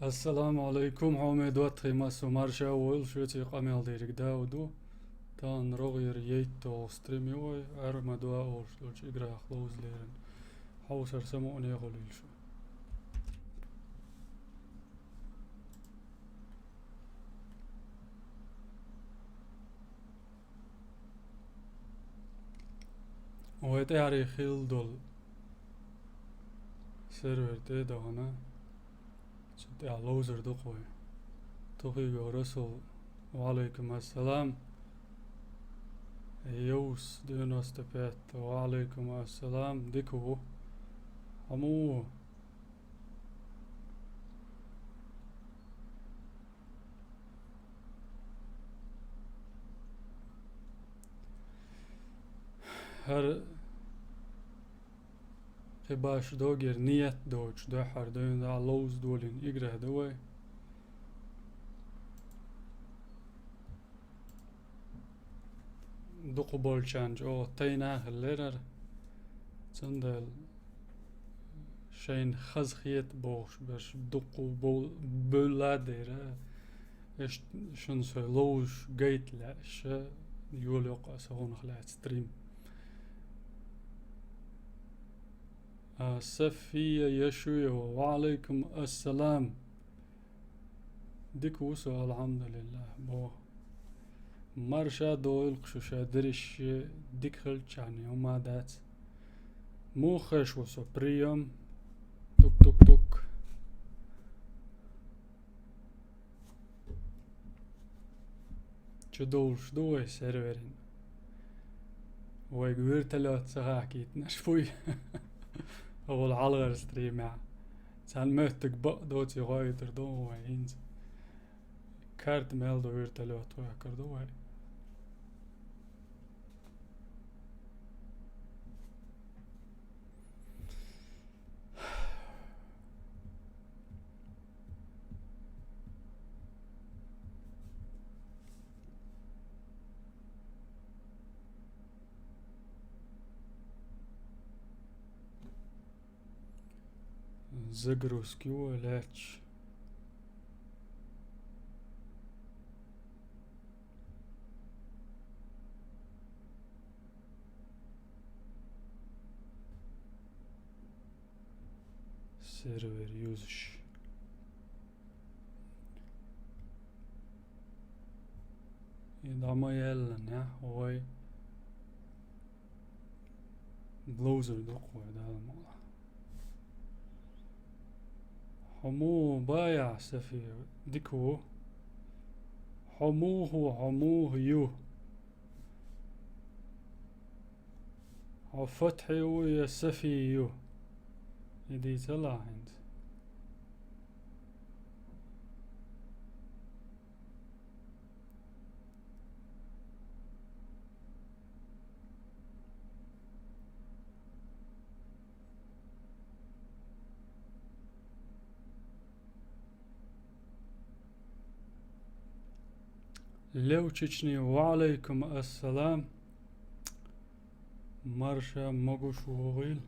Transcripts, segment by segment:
السلام عليكم حميد واتخي ماسو مارشا ويل شوتي قامل ديرك داودو تان روغير ييتو ستريميوي ارمدوا اورش اجرا خلوز ليرن حوسر سمو نيغوليل شو ويتعري خيل دول سيرفر تيدا هنا شتي لوزر دقوي توخيغو رسول وعليكم السلام يوس دينوس تبيت وعليكم السلام ديكو همو هر باش دوغر نيت دوج دو حردين دا لوز دولين اجره دوي دقو بول چانج او تينا هلرر زندل شين خزخيت بوش باش دقو بول بولادر اش شنس لوج جيت لاش يولق اسهون خلات ستريم صفية يشوي وعليكم السلام ديك وسو الحمد لله بو مرشا دويل قشوشا درش ديك خلت يعني وما دات مو خش وسو بريوم توك توك توك شدولش دوي سيرفرين ويقبر تلوت سغاكيت نشفوي اول علغر ستريم يعني سان مهتك بق دوتي غايتر دو وينز كارت ميل دو تلوت ويكر دوي زقرو سكيو لاتش سيرفر يوزش إذا ما يلن يا هوي بلوزر دقوة هذا الموضوع حمو بايع سفير ديكو حموه يو فتحي ويا سفي يو يدي تلا عند لو تشني وعليكم السلام مرشا مقوش وغيل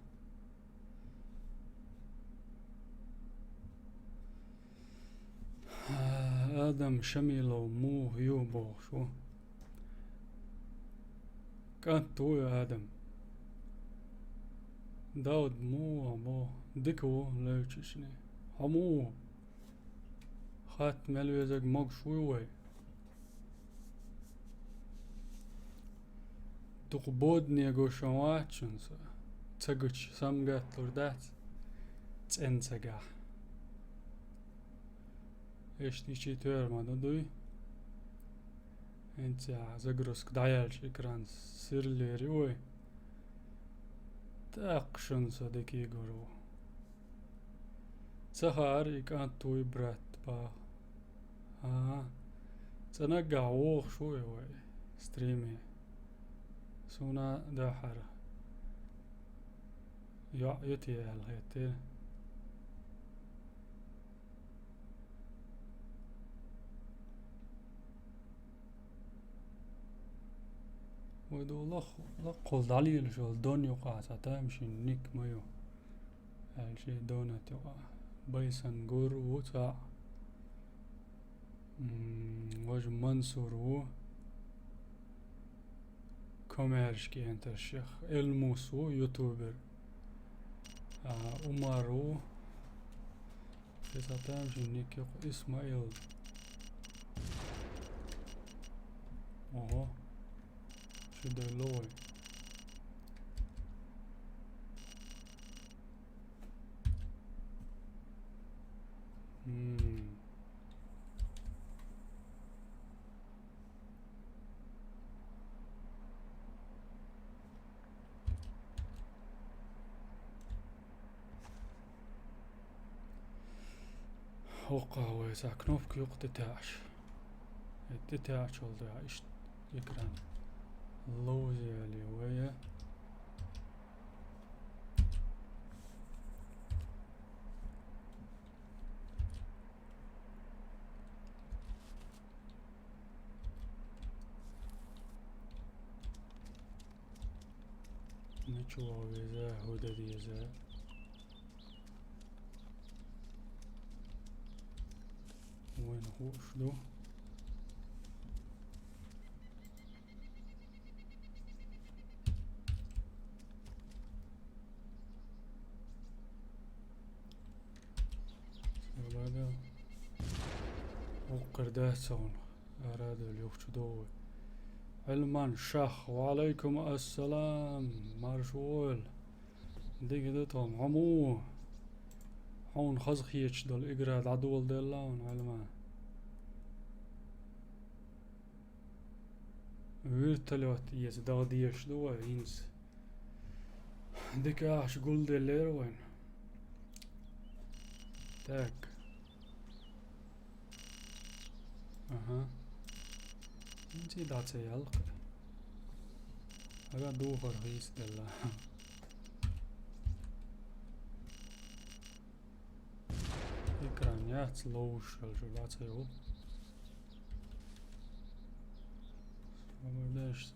آدم شميلو مو هيو بو شو كانت تو يا آدم داود مو ديكو لو تشني حمو خات ملو يزاق مقوش وي تقبودني قوشوات شنسا تقوش سامقات لردات تنسقا ايش تيشي تور ما دودوي انت زقرسك دايال شكران سير لي ريوي تاق شنسا ديكي قرو تخار يكان توي برات با تنقع ووخ شوي وي ستريمي سونا داحرة يتي الغيتين ودو لقل دليل شو الدون يقع تمشي نيك مايو الشي دونت يقع بيسن قور وطع واج منصورو كوميرشكي انت الشيخ الموسو يوتيوبر أمارو تسعتام جنيك إسماعيل أوه شو دلوي Hoqawe sa knopka yok detach. Detach oldu ya işte ekran. Low yani ويا نشوف إذا هدى دي إذا وين هو شلو هذا وقردات سون أراد اليوم علمان شخ وعليكم السلام مارشول ديجدتهم عمو هون خزخ يشدل إجراد عدول دلون علمان ويرتلوت يس دغديش دو إنس ديك أحش قول دلير وين تاك أها انتي داتي يلقى هذا دوغر هيس دلا إكرانيات لوش الجبات يو ليش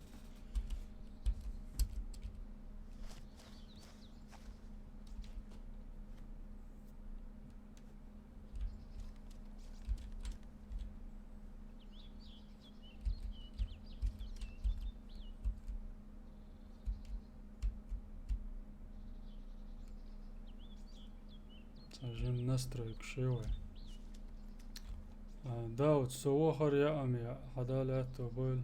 عشان نسترك شوي داود سوخر يا أمي عدالات بول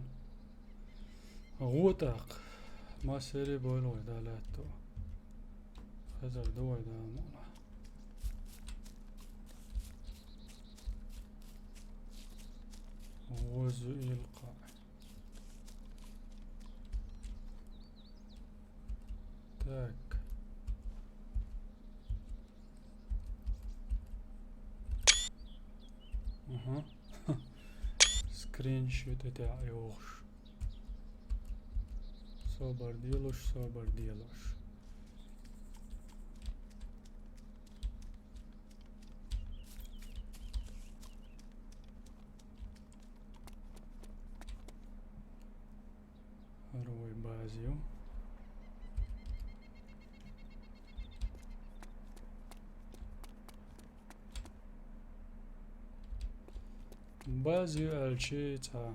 غوتاق ما سيري بول عدالات خزر دو عدالات وزو إلقاء تاك أها سكرين شوت تاع يوخش صبر ديلوش هروي بازيو بازيو الشي تا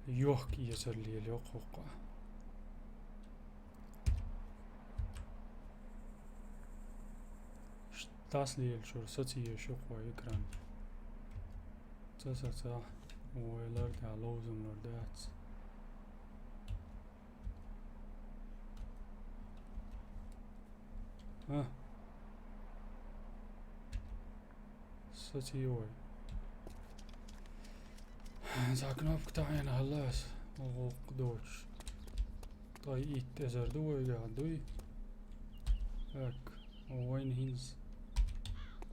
يوخ يسر لي اليوخ تاسلي الشور ستي شوق ويكران تسا ويلرد علوزم لردات ها ستي وي زاكنا بكتاعين هلاس وغوق دوش طاي ايت ازر دوي قاعد دوي هاك وين هينز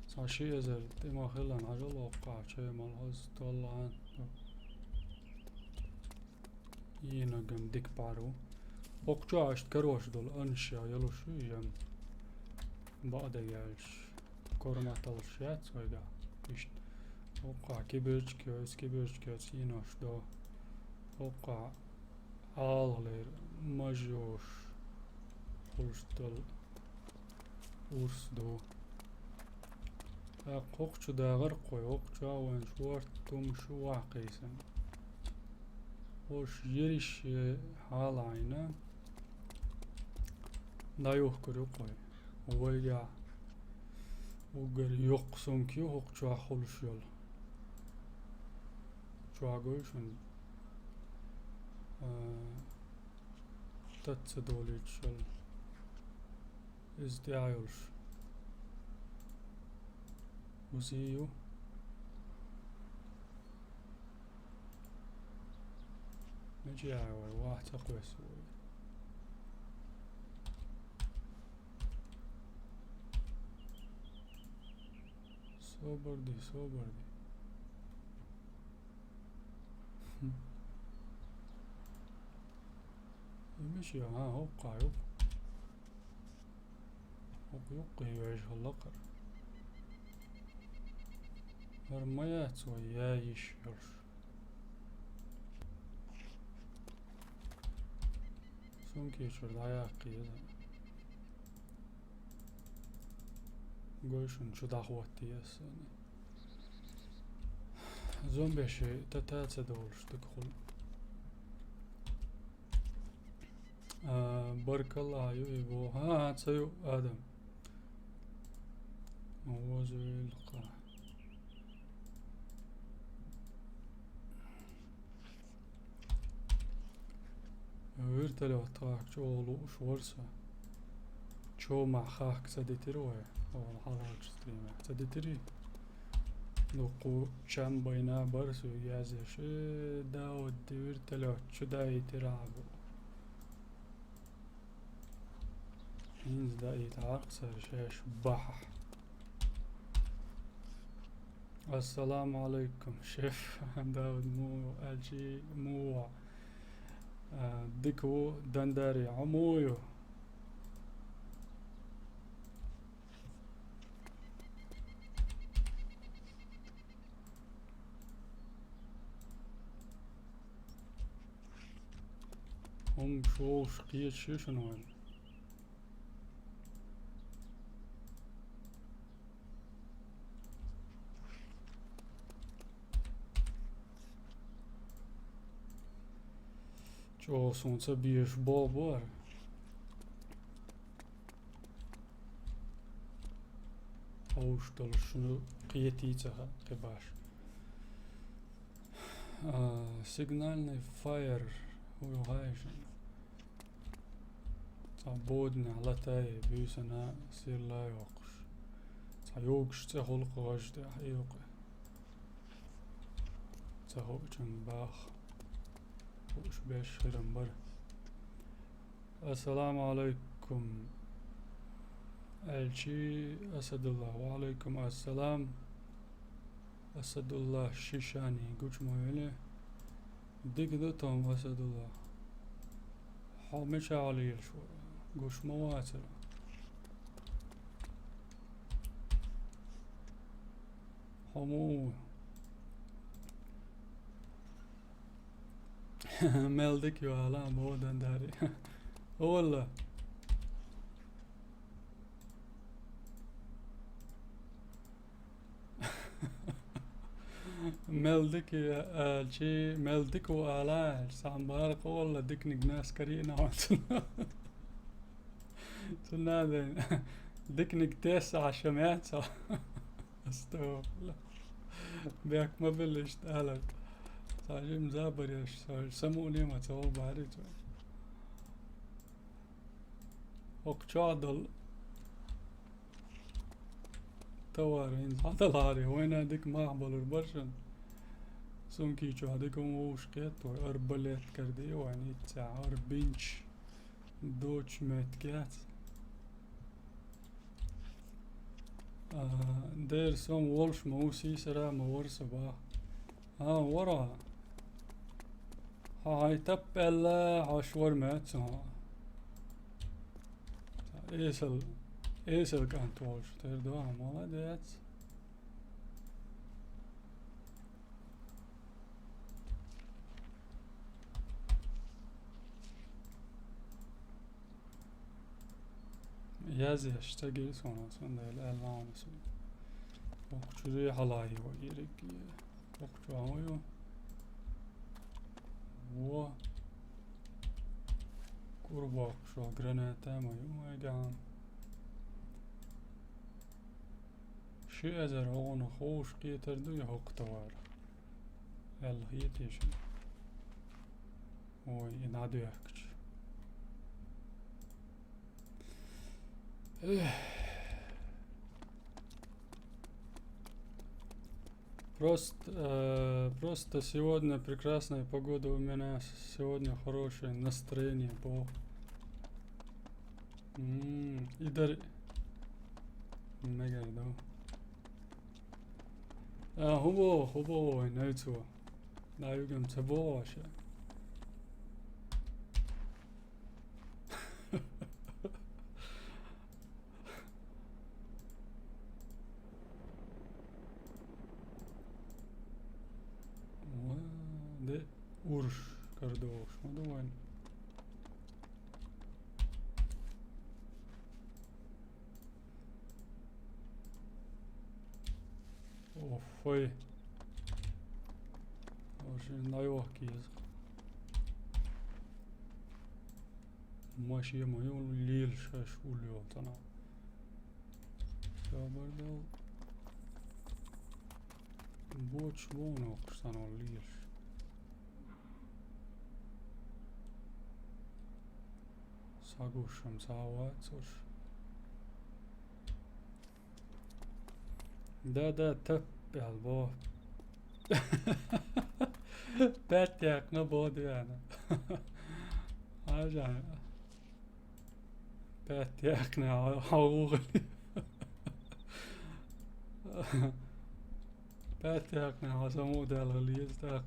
صاشي ازر ديما خلان عجل وقع شي مالهاز طلعان ينا قم ديك بارو وقجو عشت كروش دول انشا يلو شو يم بعد يالش كورما تلشات ويقع يشت وقع كبيرج كيوس يناش دو وقع آلغلير مجوش خلش دل ورس دو قوقشو دا غرقوي وقشو وين شوار توم شو واقيسا وش يريش حال عينا دا يوهكر يقوي ويجع وقر يقسم كيو وقشو خلش يلا شو عقويشن تتصدوليش يلا ازدعايلش وزيو نجي عوي واحد تقوي سوي صبر دي يمشي ها هو قايو يقي يعيش اللقر هرميات ويايش يرش سونكي شرد عياقي قوشن شو دعوتي يساني زومبي شي تتاتsa دولش تدخل بارك الله يبو ها تسيو آدم موزو يلقى ويرتلو طاق جولو شورسا شو مع خاك سديتروي او الحلقة ستريمة سديتري نقو شام بينا برسو يازش داود ويرتلو شو داي ترعبو إنز دا يتعقصر شاش بح السلام عليكم شيف داود مو الجي مو ديكو دنداري عمويو هم شو شقية شنو شو سونسا بيش بابار اوش دل شنو قيتيتها قباش سيجنالني فاير هو هايشن تعبودني على تاي بيسنا سير لا يوقش تعيوقش تخلق غجد حيوق تهوجن باخ وش بيش خيرنبر السلام عليكم الشي أسد الله وعليكم السلام أسد الله شيشاني قوش مويلي ديك دوتهم أسد الله حامش علي شو قوش مواتر حمو مالدك يو علام هو دنداري والله مالدك يا شي مالدك وعلا سامبارك والله ديك ناس كرينا وعطنا تنادين ديك تسعة شمعات استغفر الله بيك ما بلش تقلق صاحي مزابر يا سموني ما تسوي بعريت وقشادل توارين عدل هاري وين هاديك معبل البرشن سونكي شو هاديكم وشكيت واربليت كردي وعني تسعار بنش دوتش متكات دير سوم وولش موسي سرا مور صباح ورا هاي تبل عشور مات ايسل كانت وولش تير دوام والله ديت يازي اشتاقي سونا سون ديل اعلان سون okçuyu halayı var gerek ya. Okçu ağıyor. Во. Kurbağa şu granata mı yok? Şu ezer onu hoş getirdi ya hokta var. Allah yetişin. Oy inadı yakıcı. Просто сегодня прекрасная погода у меня. Сегодня хорошее настроение. Идар мега да. هو نيتو لا يمكن تبوش. ده ورش كردوش ما دوين. اوفي عشان لا يوكيز ماشي ما يقول ليل شاش وليو تنا شابردو بوش بونو قصانو ليش ساقوشم ساوات صوش ده تب بالبو باتيك نبود يعني حاجة باتيك نعوغلي باتيك نعوزمو دالغليز داك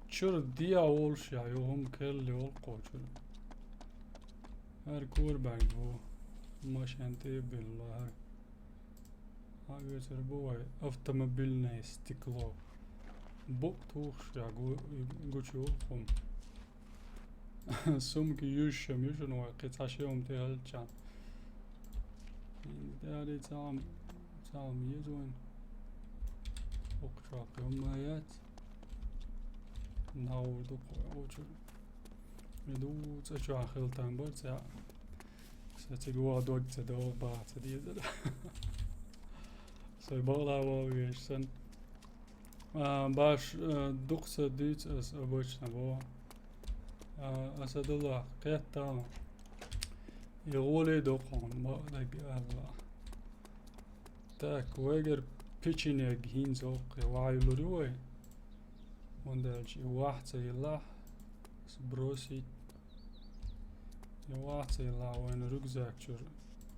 شر ديا اولش يا يوم كل يولقو شر هر كور بانجو ماشانتي بالله هاي تربوي автомобильное стекло بوتوخ يا гучу خم سمك يوشم يوشن وقطع شيوم تهلچان داري تام يزون وقشاق يوميات ناو دقو اوچو يدو تشا خلتان برتا ستيغوا دوغ تدو با تديدر سيبالا وويشسن باش دقسة ديت اس обычно بو أسد الله قيتا يغولي دوقون ما لك الله تاك ويجر بيتشينيك هين زوق وعي لوريوي وندالش واحد سي الله سبروسي واحد سي الله وين ركزاك شر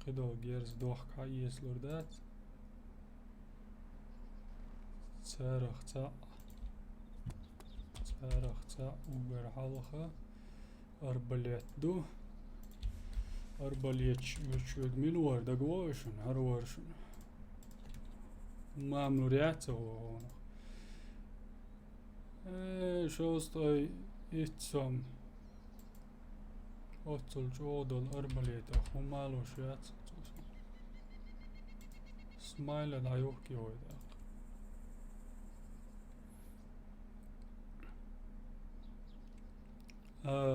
قدو جيرز دوخ كايس لوردات تارخ تا وبر حلقة أربليت دو أربليت شوك ملوار دقواشن هروارشن ما عملو رياته هو شوستاي إتسام أتل جودل أربليت أخو مالو شيات سمايل دايوكي ويدا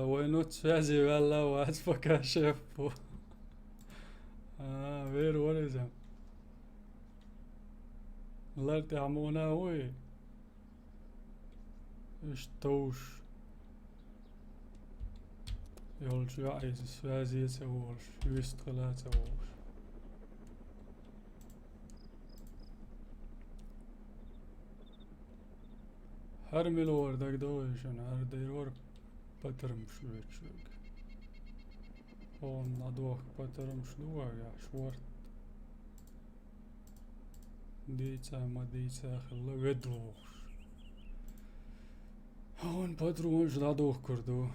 وينوت فازي والله واتفكا شفو وير ورزم لارتي عمونا هوي اشتوش يولش عايز فازي يسوولش يستغلا تسوولش هرمي الور داك دويشن هر ديرور باترم شوك on надох باترم شلوه يا شورت ديتا خلا ودروخ هون باترمش надох كردو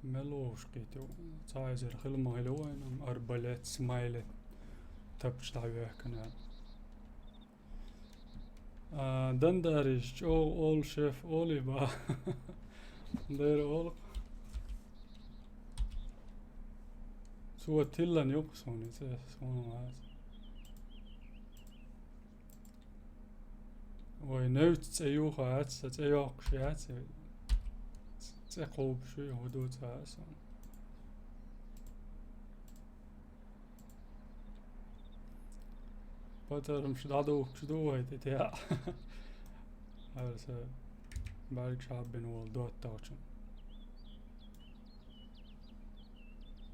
ملوش قيتو تايزر خلما هلوين أربلت سمايلت تبش تعبيه كنال دنداريش all chef Oliver they're all سوى تلن يقصوني سوون هذا وينوت تأيوخ هات تأيوخ شيات تقوب شوي هدوت هاسون باتر مش دادو كشدو هيت تيا هذا بارك شعب بين والدوت تاوشن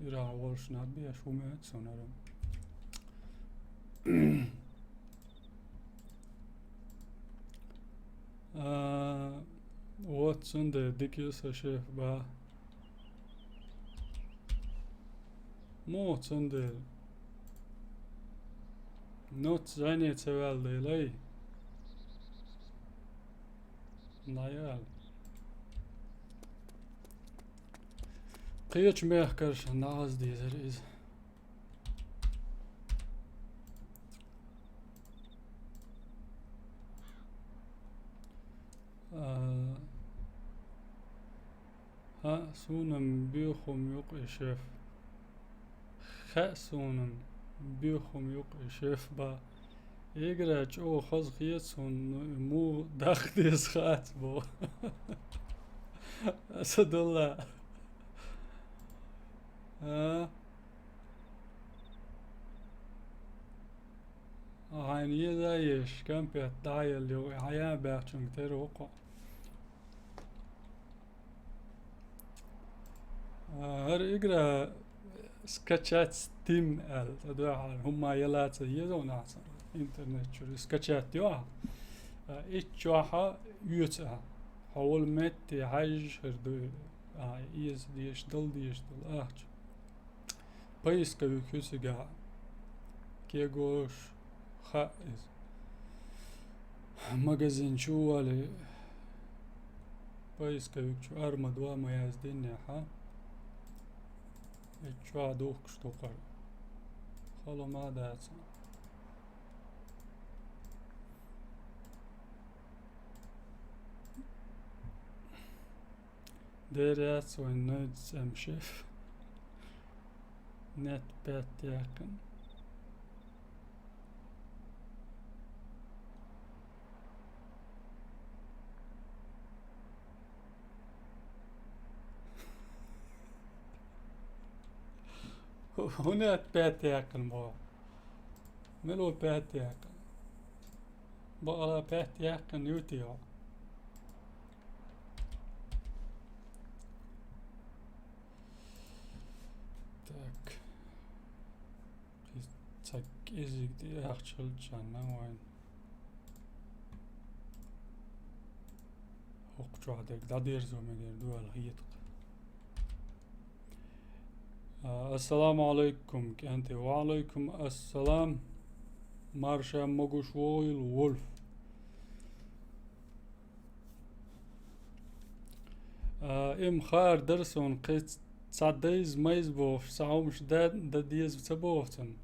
يرا والش نبي شو مات سونارم واتسون ده ديكيوس شيف با مو تسندل نوت زاني تسوال ديلي نايال قيتش ميحكرش ناز دي زريز ها سونم بيخم يقع شيف خأسونم بيخم يقع شيف با يقرأ او خز خيتسون مو داخديس خات بو أسد الله هاين يزايش كان بيت دايل اللي عيان بيحشن كتير وقع هر يقرأ سكتشات ستيم ال هما يلات يزون أحسن إنترنت شو سكتشات يوها إتشوها يوتها حول متي حاج هردو إيز ديش دل أحج بايس كيو كيوسيقا كيغوش خائز مغازين شو والي بايس كيو شو أرمد وما يزدين يحا إتشوا دوك شتوقر خلو ما داتسا ديرياتس وين نويدس أمشيف نت بات ياكن هنا بات ياكن بو ملو بات ياكن بقرا بات ياكن يوتيو تاك تاك إزيك دي أخشل جانا وين هوق جوادك دادير زو مدير دوال هيتق السلام عليكم كنتي وعليكم السلام مارشا موغوش وويل وولف ام خار درسون قيت تصديز ميز بوف ساعو مش دا ديز بتبوفتن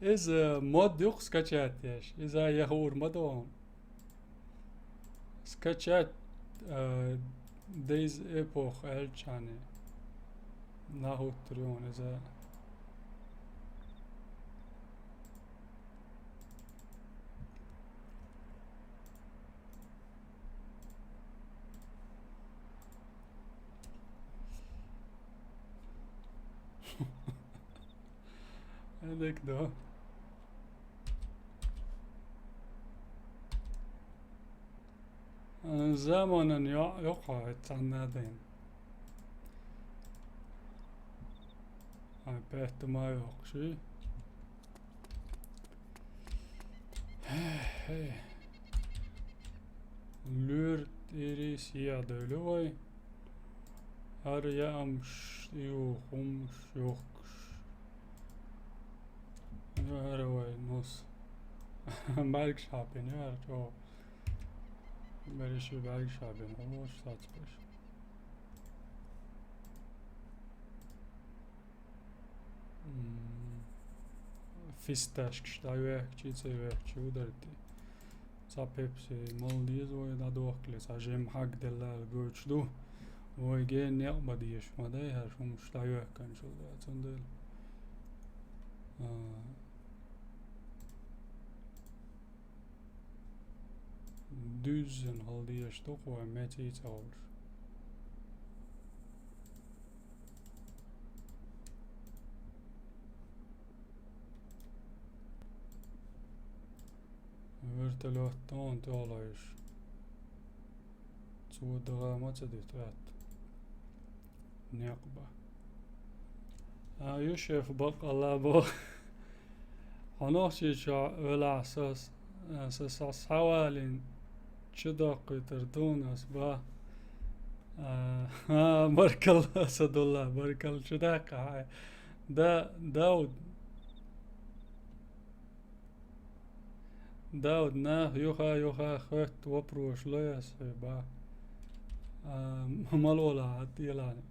إذا مود يوق سكتشات ياش إذا يهور مدوم سكتشات ديز إيبوخ ألشاني ناهو تريون إذا هذيك ده زمانا يقع التعنادين بيت ما يقشي لور تيري سيادلوي هر يامش يوخمش يوخش هروي نص مالك شابين يا جو بريشي مالك شابين هو شتات بش فيستاشكش دايوه چيزه چو درتي صا بيبسي مالديز ويدا دوخلي صا جيم حق دلال گوچ دو ويجين يقبضيش ما ده شو مش لايوه كان شو ده تندل duzen haldiers toch wel met iets anders. Wordt er lucht dan te alles. Zo drama te dit uit. نقبة يوشف بق الله بو هنوشي شع ولا أساس حوالين شدق تردون أسبا بارك الله أسد الله بارك الله شدق داود نه يوخا خت وبروش لا يسبا مالولا عتيلاني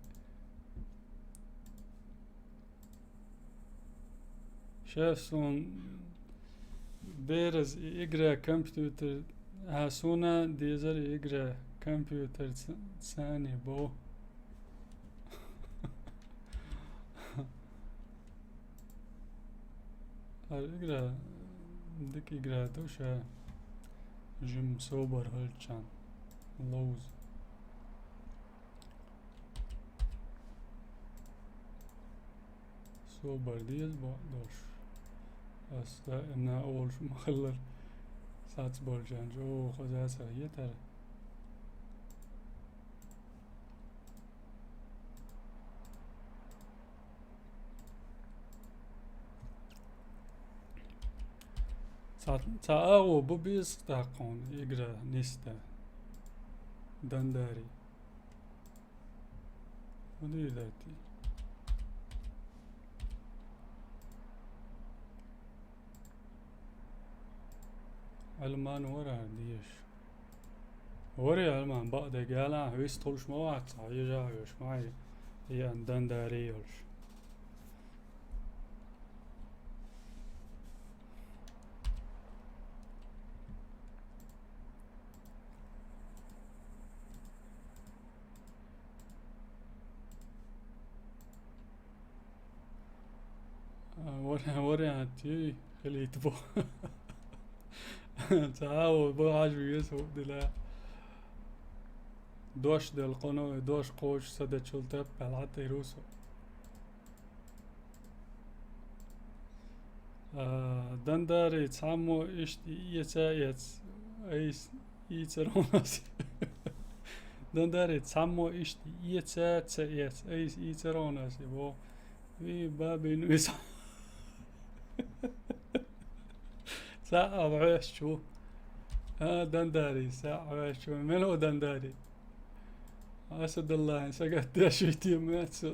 شاف سون بيرز يقرا كمبيوتر هاسونا ديزر يقرا كمبيوتر ثاني بو يقرا ديك يقرا دوشا جيم سوبر هالشان لوز سوبر ديز دوش بس إنها أول شو مخلر ساتس بولجان جو خزاسة هي ترى تاو بوبيس تاقون يقرا نيستا دنداري ودي ذاتي علمان ورا ديش وري علمان بقى قالا هويس طولش موات صحيجا يوش معي هي عندن داري يوش وري عتي خليت بو تعاو بو عجبي يسو دلا دوش دل قنو دوش قوش سدت شلتب بلعت روسو دنداري تعمو اشتي يتايت ايس يترونس دنداري تعمو اشتي يتايت ايس يترونس بو في بابي نويس ساعة وعيش شو دنداري ساعة وعيش شو منو دنداري أسد الله سقط داشيتي ماتسو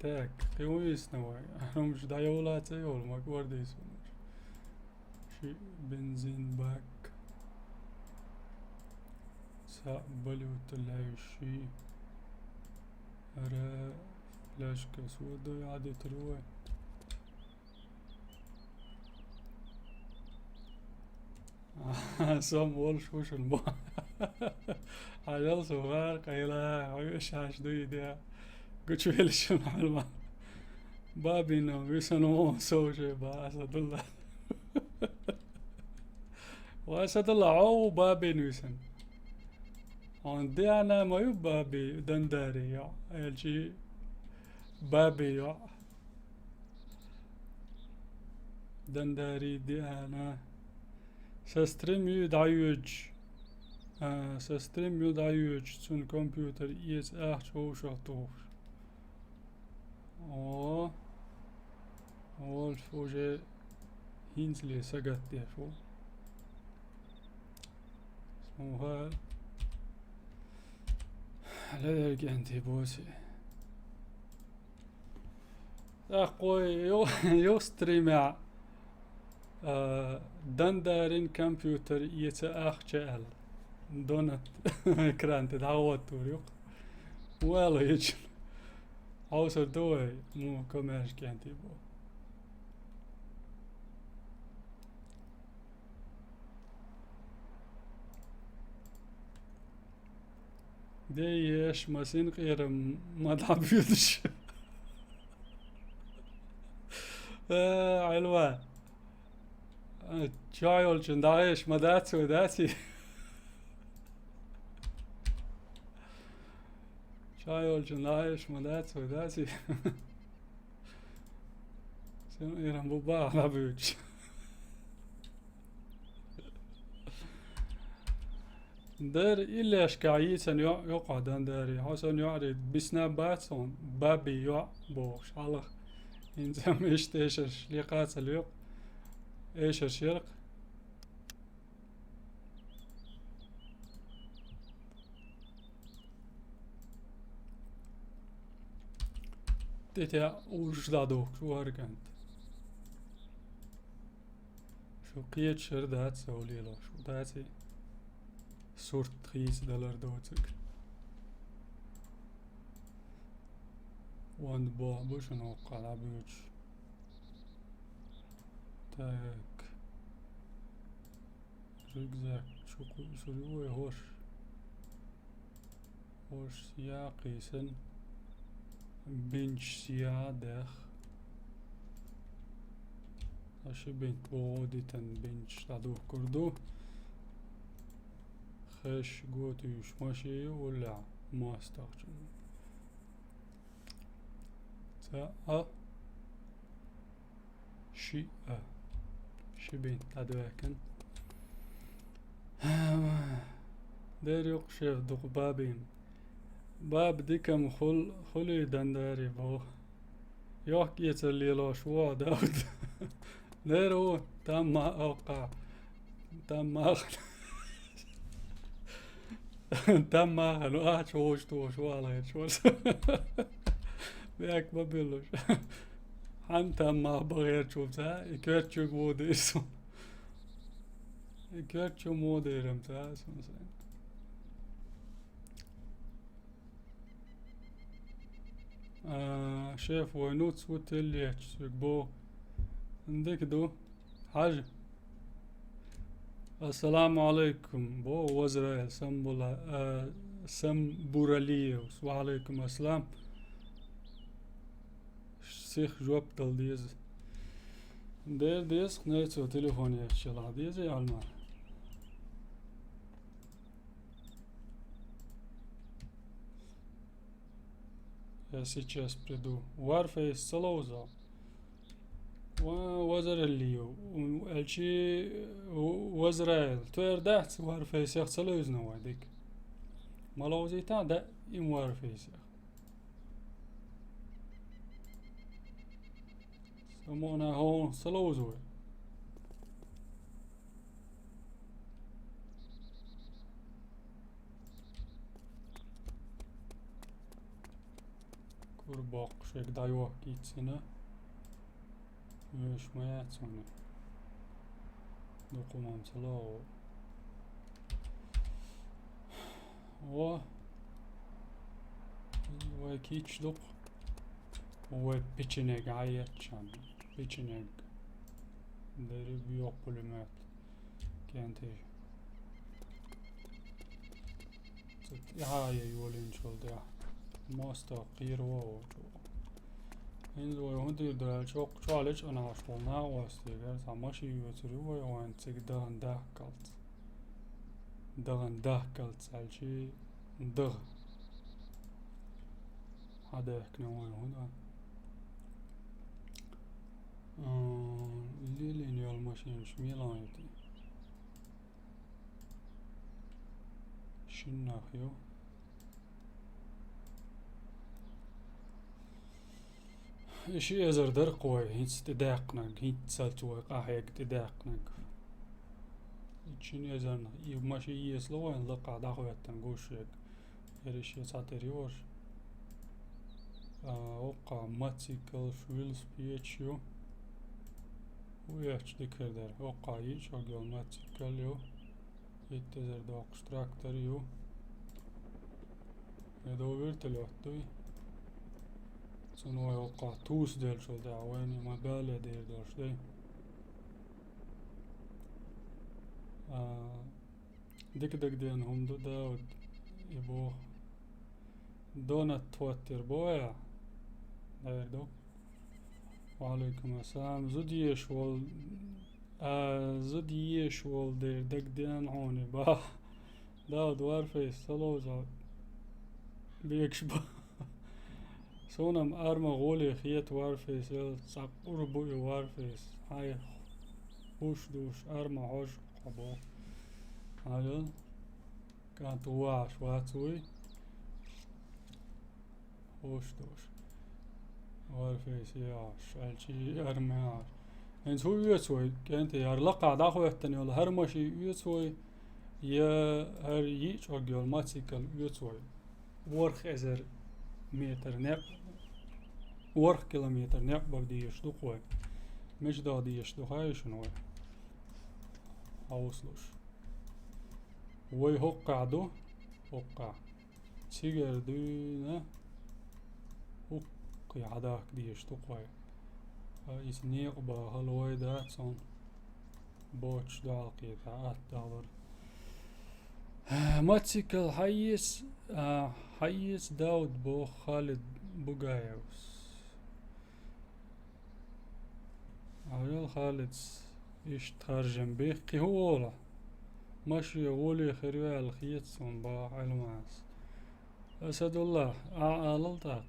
تاك كويس نوعي احنا مش دايولات ايول ما قورديس شي بنزين باك سأقبل وطلع شي أرى فلاش كسودة عادة تروي سام والش وش البا عجل صغار قيلا عيش عاش دويدة قلت شو هلش المعلومة بابينا يسنو سوشي بأسد الله وأسد الله عو بابين يسن عندي أنا ما يبابي دنداري يا الجي بابي يا دنداري دي أنا سستريم يدعيوج سستريم يدعيوج سون كمبيوتر يس شو شطوش أول فوجي هينزلي سقط دي شو اسمه لا يرجع بوسي أخوي يو ستريم دندارين كمبيوتر يتأخ جال دونت كران تدعوت توريق ولا يجن عوصر دوي مو كماش كانتي بو دي ايش ما سنقير ما تعبيدش. علوة شاي ولشن دايش ما داتسو داتي. شاي ولشن دايش ما داتسو داتي. سنقير بوبا تعبيدش. دار إلا أشكايسن يقعد داري حسن يعرض بسنابات صون بابي يع بوش على إنسان إيش تيشر لقاس اليوم إيش الشرق تيتا وش دادوك شو هركنت شو قيت شر دات سولي له شو داتي صورت خيس دلار دوتك وان بوح بوش نوقع لعبيوش تاك رجزاك شو هو هوش سياقي سن بنش سيادخ أشي بنت بودي تن بنش دادوه كردو خش قوتي يش ماشي ولا ما استخدم تا شي شي بنت دادوهكن دير يقشف دوق بابين باب ديكم خلي دنداري بو يوك يتسلي له شوا داود. دير هو تم ما أوقع تم ما تم ما أخذ شوش شو على شو بيك ببلش han تم بغير شوف تا يكرت شو مودير يكرت شو مودير متا مثلا شاف وينوت سوت اللي بو عندك دو حاجة. السلام عليكم بو وزراء سمبولا سمبورالية وعليكم السلام سيخ جواب دل ديز دير ديز نيتو تليفوني اتشلا ديز يعلم я сейчас приду Warface Салоуза وزر الليو الشي وزرايل تويردات Warface يخ Салоуз نواديك مالوزي تا دا إم Warface سمونا هون Салоузوي كورباق شيك دايوه كيتسنا يوش ما يعتسونا دوقو مامسلاو و كيتش دوق و بيتشنيق عيتشان بيتشنيق داري بيوق بلمات كانتي هاي يولين شول ده ماستا قير واو إنزو يهودي دال شوق شالش أنا عشقنا واستيقر ساماشي يوتري وين تيك دهن ده كلت سالشي ده هذا يحكي وين هنا اللي نيال ماشين شميلان يتي شناخيو إشي أزر در قوي هيت تداقنك هيت سالتوي قاحيك تداقنك إشي أزر ماشي يسلو وين لقى داخوية تنقوشيك إريشي ساتريوش وقع ماتسيكل شويلس بيتشيو ويحش ديكر در وقع يش وقال ماتسيكل يو يتزر دوقش تراكتر يو يدو بيرتلو دوي سنو يوقع توس ديل شو دعواني ما بالي دير دورش دي ديك دين هم داود يبو دونت توتر بويا دو. وعليكم السلام زوديش زوديش دير دك دين عوني با داود وارفيس سلوزا بيكش با سونم ارما غولي خيت وارفيس يل ساقور بوي وارفيس هاي خوش دوش ارما هوش قبو هايل كانت واش واتوي خوش دوش وارفيس ياش الشي ارمياش انت هو يسوي كانت يار لقع داخو يحتني ولا هرمشي يسوي يا هر ييش أجيال ماتيكال يسوي ورخ ازر متر نق ورخ كيلومتر نق بدي يشدقوي مش دادي يشدقاي شنو اوصلوش وي هقع دو هقع تيجر دونا هقي عداك دي يشدقوي is neerbaar halloy dat zo'n bootje dalkie daar dollar ماتسيكل حيس داود بو خالد بوغايوس عيال خالد ايش ترجم بيقي هو ماشي غولي خريال خيتسون با علماس أسد الله أعلطاق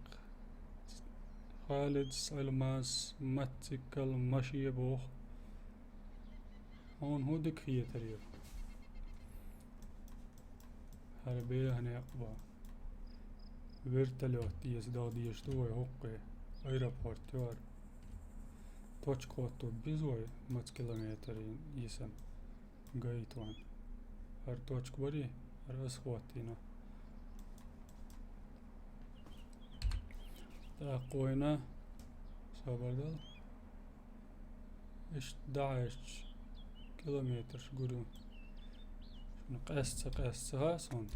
خالد علماس ماتسيكل ماشي بوخ هون هو دك هي تريب هربيه هنقبا فيرتلوت ديس دا ديش دوي هوقي ايرابورت يار توش كوتو بيزوي مات كيلومترين يسم قايتوان هر توش كبري هر اسخواتينا تاقوينا سابردل اش 11 كيلومتر شقولون شنو قست هاسون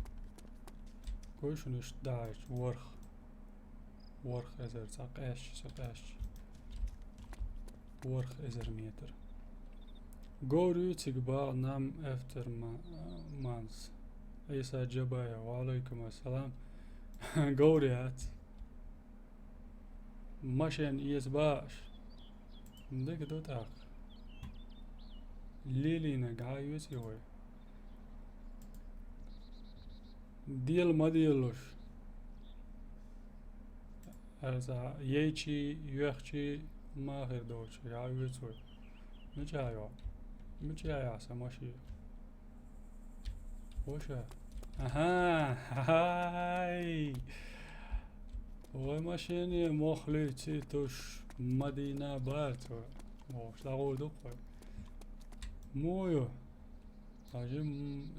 كوي شنو 11 ورخ ازر ساقاش ورخ ازر متر قوري تقبال نام افتر مانس عيسى جبايا وعليكم السلام قوريات ماشين إيس باش ديك دوتاك ليلينا قايوس يوي ديل ما ديلوش ارزا ييشي يوخشي ما غير دوش قايوس يوي مجايا سماشي وشا اها هاي وای ماشینی مخلی چی توش مدینه بارتو موش لغو دو خوی مویو آجیم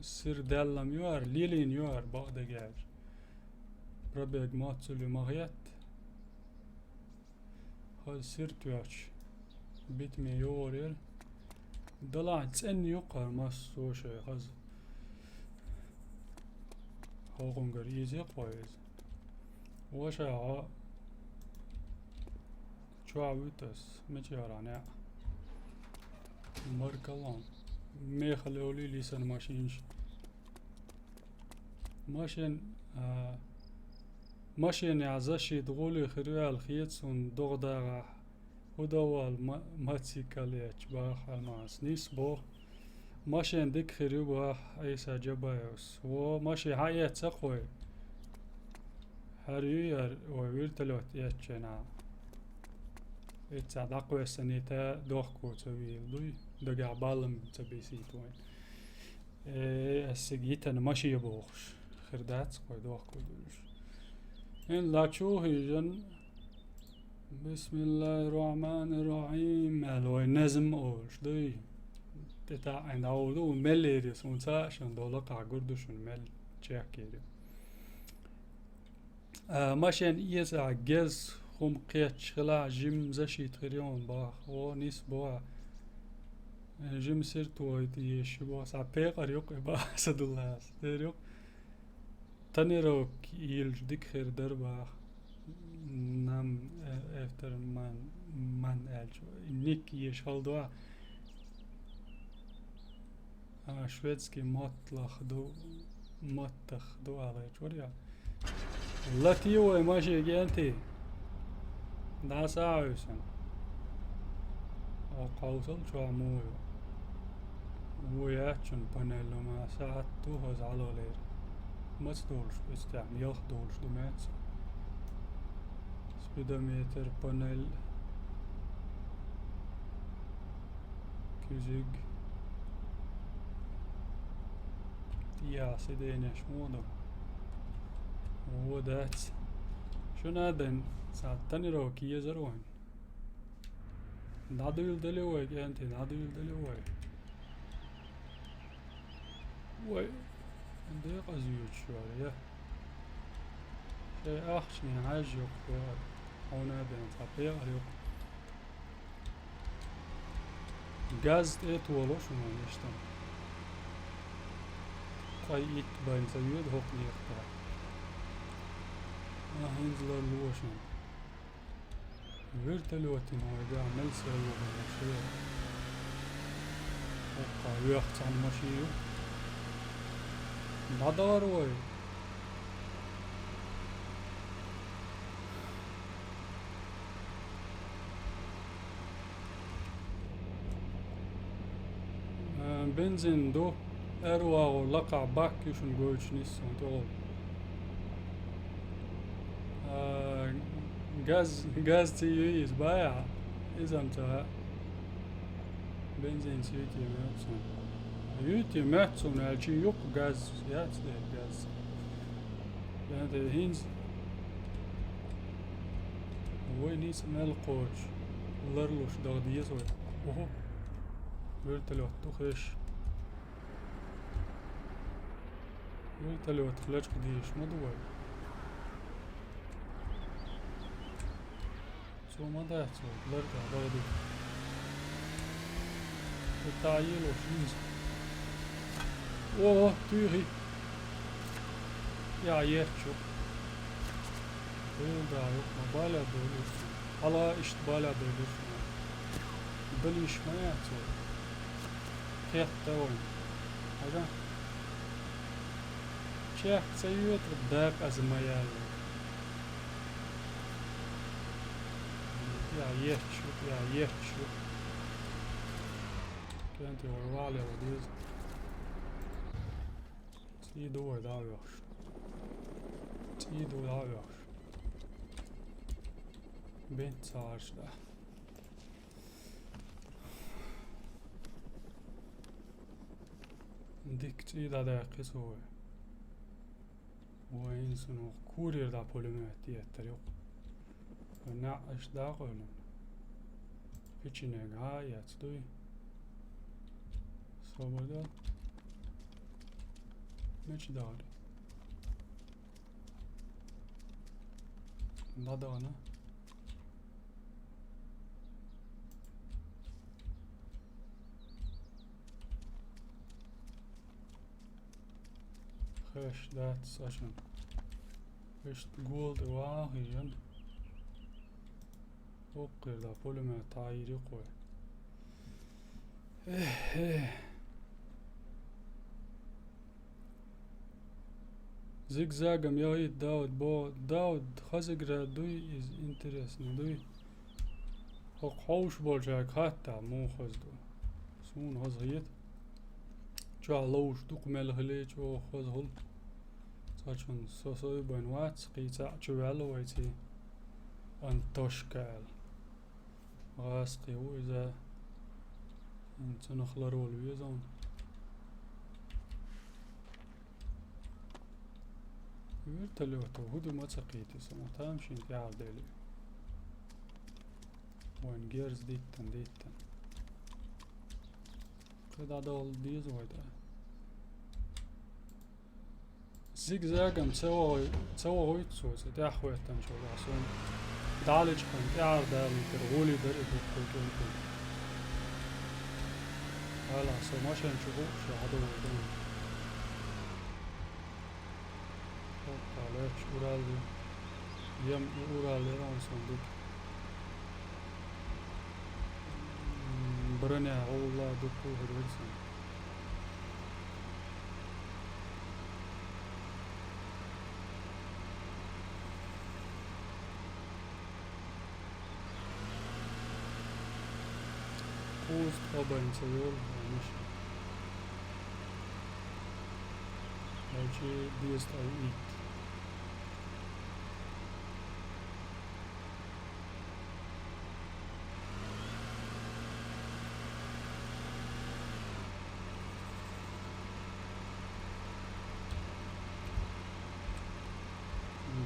سر دلم یوار لیلین یوار بعدگیر بربیگ ماتسولی مغیت خال سر تویاش بیت می یوریر دلع تسن یقر ماس سوشه خز خوغنگر ایزی قویز وشا شعبتس مجيرانع مركلان ميخلولي لسان ماشينش ماشين يعزشي دغولي خريال خيتسون دغداغا ودوال ماتسيكاليش باخ الماس نيس بو ماشين ديك خريو باخ عيسى جبايوس وماشي حياة تقوي هرير ويرتلوت ياتشنا اتساعد اقوى السنيتا دوخكو تبي دوي دقع بالم تبي سيتوين السجيتنا ماشي يبوخش خردات قوي دوخكو دوش ان لا تشوهي جن بسم الله الرحمن الرحيم الوي نزم اوش دوي تتا عند اولو مليري سونسا شن دولقع قردوش مل تشاكيري ماشين إيسا جز خم قيت شغلا جيم زشي تغريون باخ و نيس بوا جيم سيرتو ايتي شبوا سعبيق اريوك با سد الله سيريوك تانيروك يلج ديك خير درباخ نام افتر من الجو نيك يشغل دوا شويتسكي مطلخ دو على جوريا Latiyo ماشي جانتي دا ساعوسن او قوصل شو عمويو وياتشن بانيلو ما ساعتو هز على لير مستولش استعم يخدولش دمات سبيدوميتر بانيل كيزيج يا سيديني شمودو ودات شو نادن ساعتني روكي يزروين نادويل دلوي جانتي نادويل دلوي وي عندي قزيوت شوية شيء أخشني عاجيق هنا بين تطبيق اليوم غاز إطولو شنو يشتم قيت بين سيود هوك يختار هنزل اللوشن ويرتلوتين هو يعمل سيوه بالمشير وقا يخت عن مشيو نادار وي بنزين دو أروى لقع باك يشون جوش نيسون تقول غاز تيويز بايع إذا انت بنزين سيتي ماتسون يوتي ماتسون الشي يوق غاز ياتس غاز يعني هينز وين يسمى القوش لرلوش دغديس وي اوهو ويرتلو تخش ويرتلو تخلج قديش مدوي سو ما داعتو لرقا دغدي التعييل وشيز اوه تيغي يا يحشو ويلدا يوق مبالا دولوش على اشتبالا دولوش بليش ما يعتو كيف تاوين هذا شيخ سيوت غداك ازميال يا يحشو كانت ورالي وديز تيدو داويوش تيدو داويوش بنت سارش ده ديك تيدا ده قصوه وين سنو كورير دا بوليمات دي الطريق ونعش دا قولن بيچينيغ هاي اتدوي صوبودا مش داري نادانا خش دات ساشن خش جولد واهيان وقر دا بولما تعيري قوي زيغزاغم يا داود بو داود خزقرا دوي از انترستنج دوي خوش بولجاك حتى مو خزدو سون هزهيت جالوش دوق ملغليج و خزهل ساچون سوسوي بنوات قيتا جوالو ويتي انتوشكال غاسقي هو إذا انت نخلرو الويزون ويرتلوتو هدو ما تقيتي سما تامشين في عالدالي وين جيرز ديتن قد عدال ديز ويدا زيغزاغم تسوى هويتسو تاحويتن شو داسون دالج كان تعار دالي ترغولي درئتو كل هلا سو ماشي نشوفو شو عدو ودون تعالج أورالي يم أورالي ران صندوق برنيا والله دكتور هدرسون Post obain civil mission. Znači, gdje stavi it.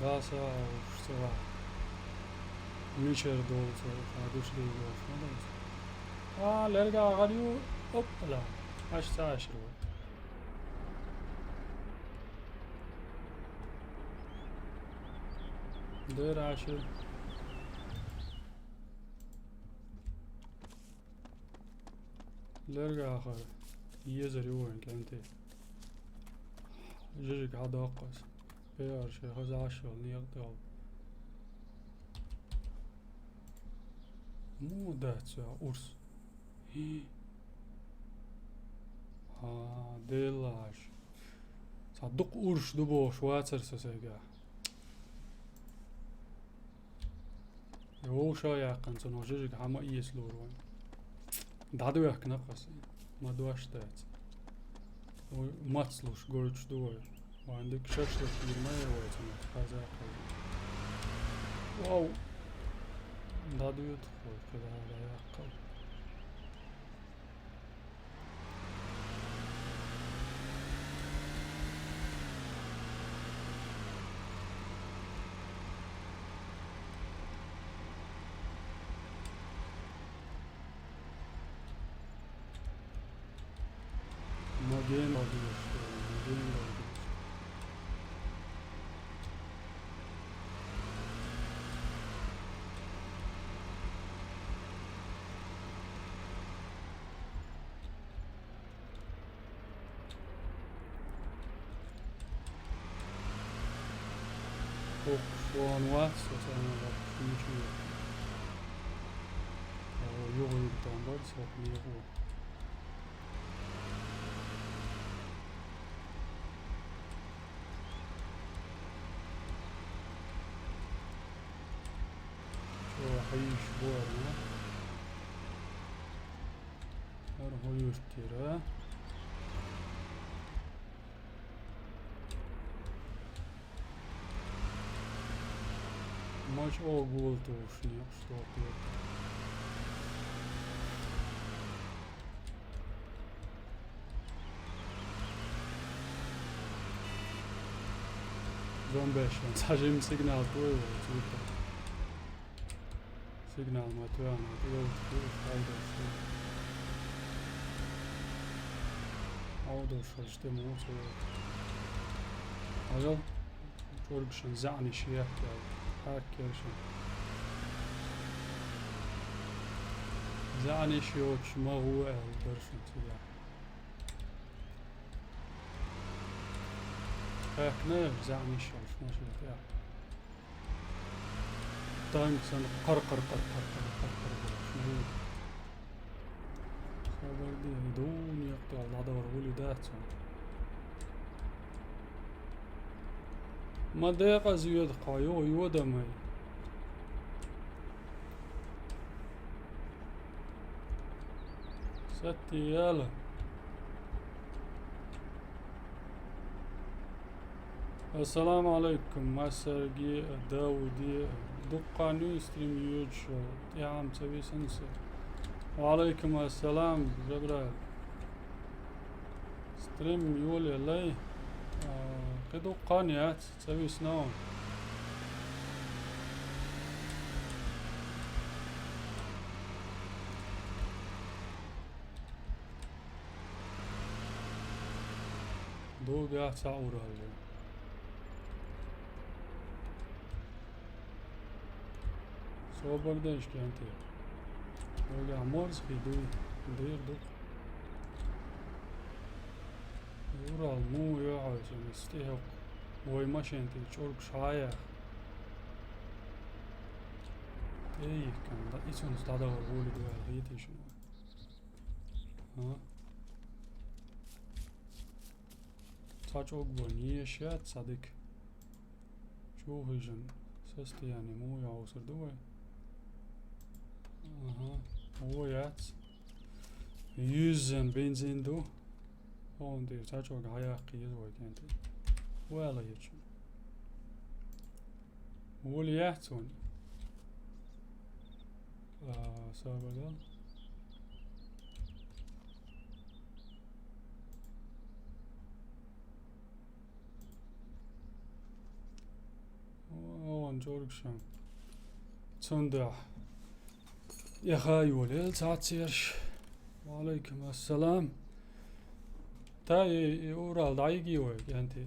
Da sa što Michel dolce, فادوش دي خلاص. لرجع غاديو اوبلا 10 دير 10 لرجع آخر يزري وين كانتي جيجك عاد أقص بيار شي خز 10 نيقطع مو داتسا أرس ديلاش صدق أرش دبوش واتر سسيقا يو شايع قنصنو جيجك حما إيس لوروين دادو يحك نقص ما دواش دات وماتسلوش قولش دوير وعندك شاشة كبير ما يرويتنا هذا واو دادو يدخل كذا على يحقل مدين وديش مدين وديش وان واتس وتعمل فيشي أو يغيب تنبر سوق ميغو حيش بورنا أروح يشتري ماش أقول توشني أشتاقي زومبيشن ساجم سيجنال توي وتوتا سيجنال ما تويانا تيو فايدة شو عودو شرشتي موتو أيوه توركشن زعني شيخ هاكرشن زعني شيوش ما هو البرشن تيا هاكنا زعني شيوش ما شو تيا تايم سن قرقر شنو خبر دي دون يقطع العدوى ولدات ما دقيقة زياد قايو يودا ماي ستي يالا السلام عليكم مع سرقي داودي دقاني ستريم يوج يا عم تبي سنسى وعليكم السلام جبرائيل ستريم يولي لي قدو قانيات تبي سنون دو قاعد تعور هالي سو بردش كانتي دو قاعد مورس في دير دو يورا مو يعز يستيق وي ماشينتي تشورك شايع ايه كان دا ايسون ستادا ورغولي دو هالغيتي شنو ها تاچوك بنيه شات صديق شو هيجن سستي يعني مو يعوصر دوي اها هو يات 100 benzin do. On diyor sadece o hayaki yazıyor kendi. Valla geçiyor. Voli yahtun. Sabırdan. On jorgşam. Sonda. يا خاي وليل تعطيرش وعليكم السلام تاي اورال دايجي وي انتي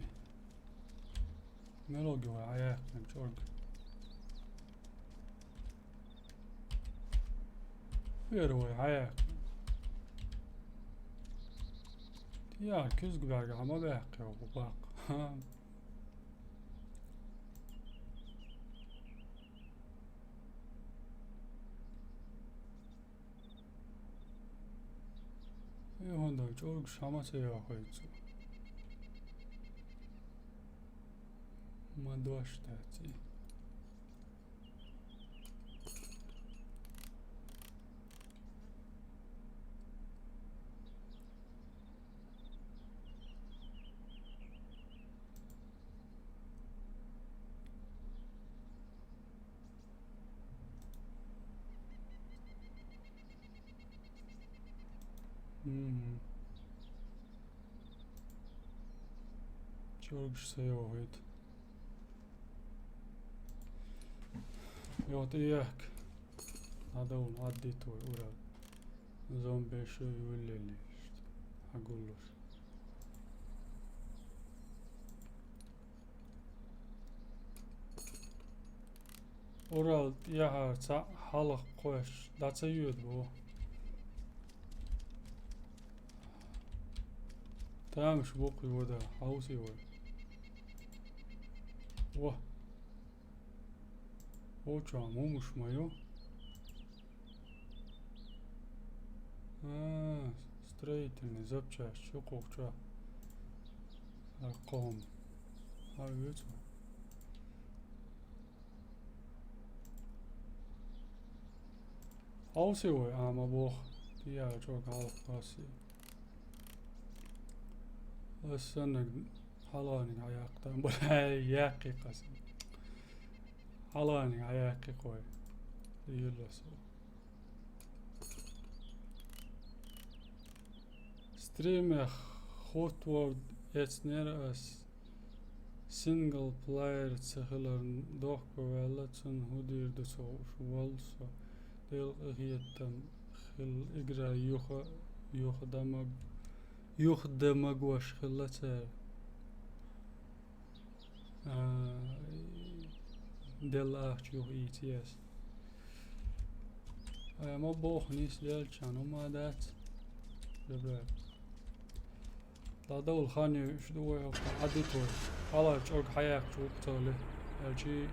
ملوجي وي عياك من جورج وير وي عياك يا كيز قباق عما باقي وباق هوندا جورج شما سيا خيتو ما دوش تاتي جورج سيا خيتو يعطيك هذا هو عديته ورا زومبي شو يولي لي أقول له ورا يا حلق قوش لا تسيد بو تمامش بوقي ودا حوسي ودا واه اوچا مومش مايو ستريتن زبچا شقوقچا ارقام هايوتو حوسي وي اما بوخ ديا جوك حاسي السنة حلاني عياقتان بلاي ياقي قسم حلاني عياقي قوي يلسو ستريم خطوة اتنير اس سينجل بلاير تسخلر دوخ بوالتن هدير دسو شوالسو ديل اغيتن خل اجرا يخدم قوش خلته دل اخجو ETS ما بوخ نيس دل چانو ما دات جبرات لا دول خاني شدوه عديتوه حالا چوك حياك چوك تولي الجي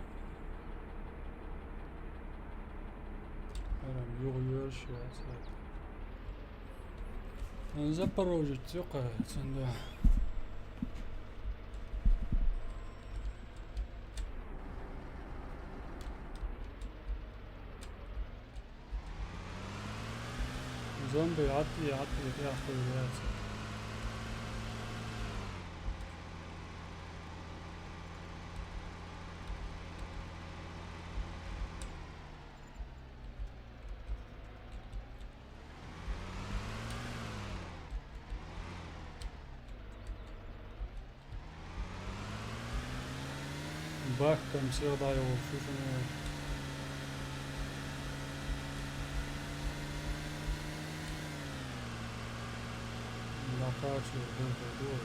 ارم يغيرش يا سلام نزبروج تيقه تنده زومبي عطي ياخذ الياس باك كم سير ضايو شو شنو لاقاش دور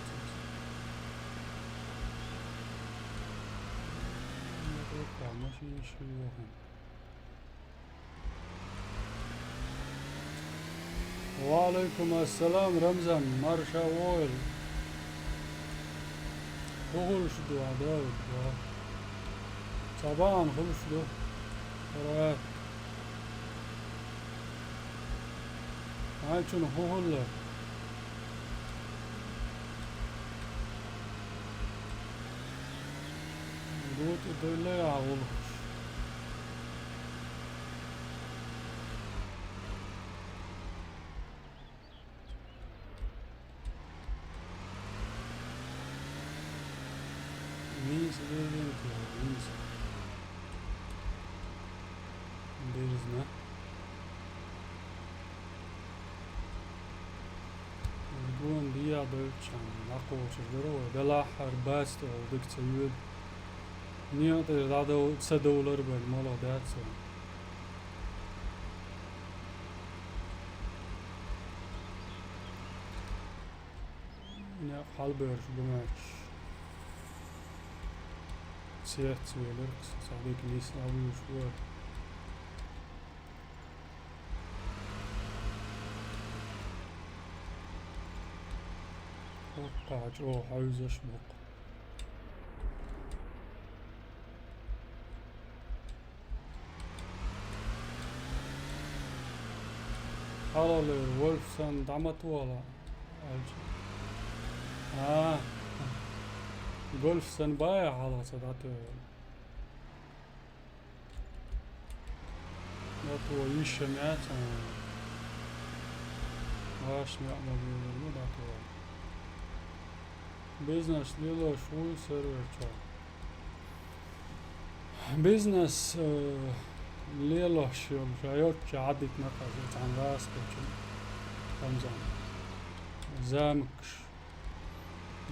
اتوقع ماشي شيوخهم وعليكم السلام رمزان مرشا وول هو شدو عداوة طبعا خلص له قرأت هاي شنو هو هلا قلت ادو يا غلط Neyse dedim ki neyse. Deriz ne? يقولون دي dolčan, nakoče zelo, da lahar basto, da se jud. Nije da $1 ben malo deco. Ne halber gömeç. Siyet söyler, sadık nis alıyor şu. قاعد عاوز اشبق حلال وولفسند عمت ولا وولفسن بايع على صداته داتو يشمعت واش نعمل داتو بزنس ليلو شوي سيرفر چا بزنس ليلو شيل شايوت عدت نقصت عن راسك رمزان زامكش